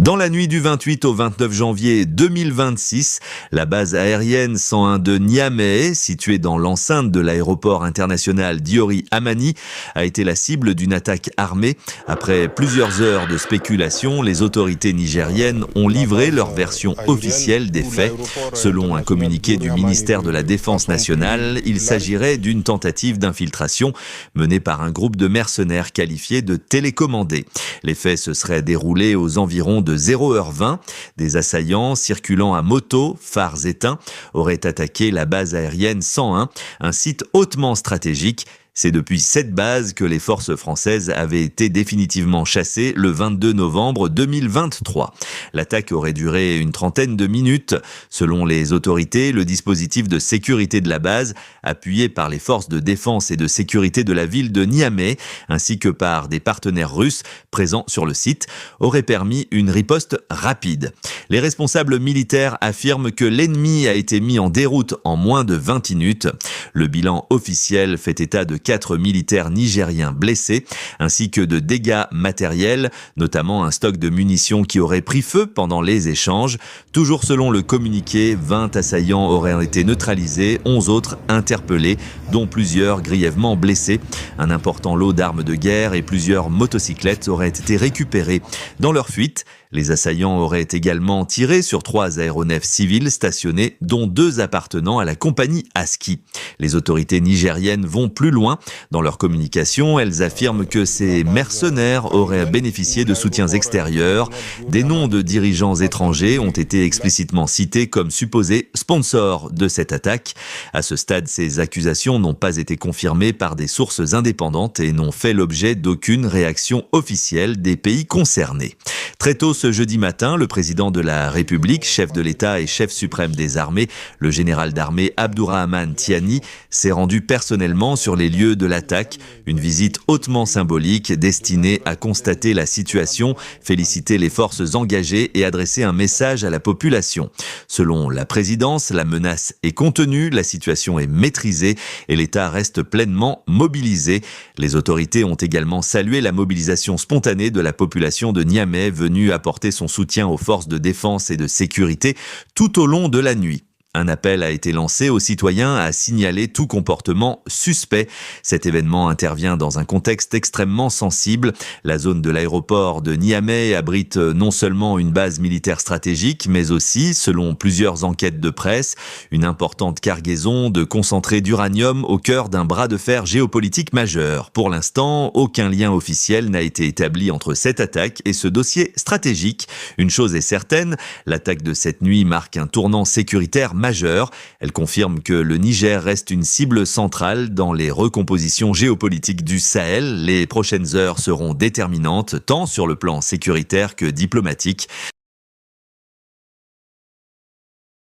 Dans la nuit du 28 au 29 janvier 2026, la base aérienne 101 de Niamey, située dans l'enceinte de l'aéroport international Diori Hamani, a été la cible d'une attaque armée. Après plusieurs heures de spéculation, les autorités nigériennes ont livré leur version officielle des faits. Selon un communiqué du ministère de la Défense nationale, il s'agirait d'une tentative d'infiltration menée par un groupe de mercenaires qualifiés de télécommandés. Les faits se seraient déroulés aux environs de 0h20. Des assaillants circulant à moto, phares éteints, auraient attaqué la base aérienne 101, un site hautement stratégique. C'est depuis cette base que les forces françaises avaient été définitivement chassées le 22 novembre 2023. L'attaque aurait duré une trentaine de minutes. Selon les autorités, le dispositif de sécurité de la base, appuyé par les forces de défense et de sécurité de la ville de Niamey, ainsi que par des partenaires russes présents sur le site, aurait permis une riposte rapide. Les responsables militaires affirment que l'ennemi a été mis en déroute en moins de 20 minutes. Le bilan officiel fait état de 4 militaires nigériens blessés, ainsi que de dégâts matériels, notamment un stock de munitions qui aurait pris feu pendant les échanges. Toujours selon le communiqué, 20 assaillants auraient été neutralisés, 11 autres interpellés, dont plusieurs grièvement blessés. Un important lot d'armes de guerre et plusieurs motocyclettes auraient été récupérées. Dans leur fuite, les assaillants auraient également tiré sur 3 aéronefs civils stationnés, dont 2 appartenant à la compagnie Aski. Les autorités nigériennes vont plus loin. Dans leur communication, elles affirment que ces mercenaires auraient bénéficié de soutiens extérieurs. Des noms de dirigeants étrangers ont été explicitement cités comme supposés sponsors de cette attaque. À ce stade, ces accusations n'ont pas été confirmées par des sources indépendantes et n'ont fait l'objet d'aucune réaction officielle des pays concernés. Très tôt ce jeudi matin, le président de la République, chef de l'État et chef suprême des armées, le général d'armée Abdourahmane Tiani, s'est rendu personnellement sur les lieux de l'attaque. Une visite hautement symbolique destinée à constater la situation, féliciter les forces engagées et adresser un message à la population. Selon la présidence, la menace est contenue, la situation est maîtrisée et l'État reste pleinement mobilisé. Les autorités ont également salué la mobilisation spontanée de la population de Niamey venue apporter son soutien aux forces de défense et de sécurité tout au long de la nuit. Un appel a été lancé aux citoyens à signaler tout comportement suspect. Cet événement intervient dans un contexte extrêmement sensible. La zone de l'aéroport de Niamey abrite non seulement une base militaire stratégique, mais aussi, selon plusieurs enquêtes de presse, une importante cargaison de concentré d'uranium au cœur d'un bras de fer géopolitique majeur. Pour l'instant, aucun lien officiel n'a été établi entre cette attaque et ce dossier stratégique. Une chose est certaine, l'attaque de cette nuit marque un tournant sécuritaire majeur. Elle confirme que le Niger reste une cible centrale dans les recompositions géopolitiques du Sahel. Les prochaines heures seront déterminantes, tant sur le plan sécuritaire que diplomatique.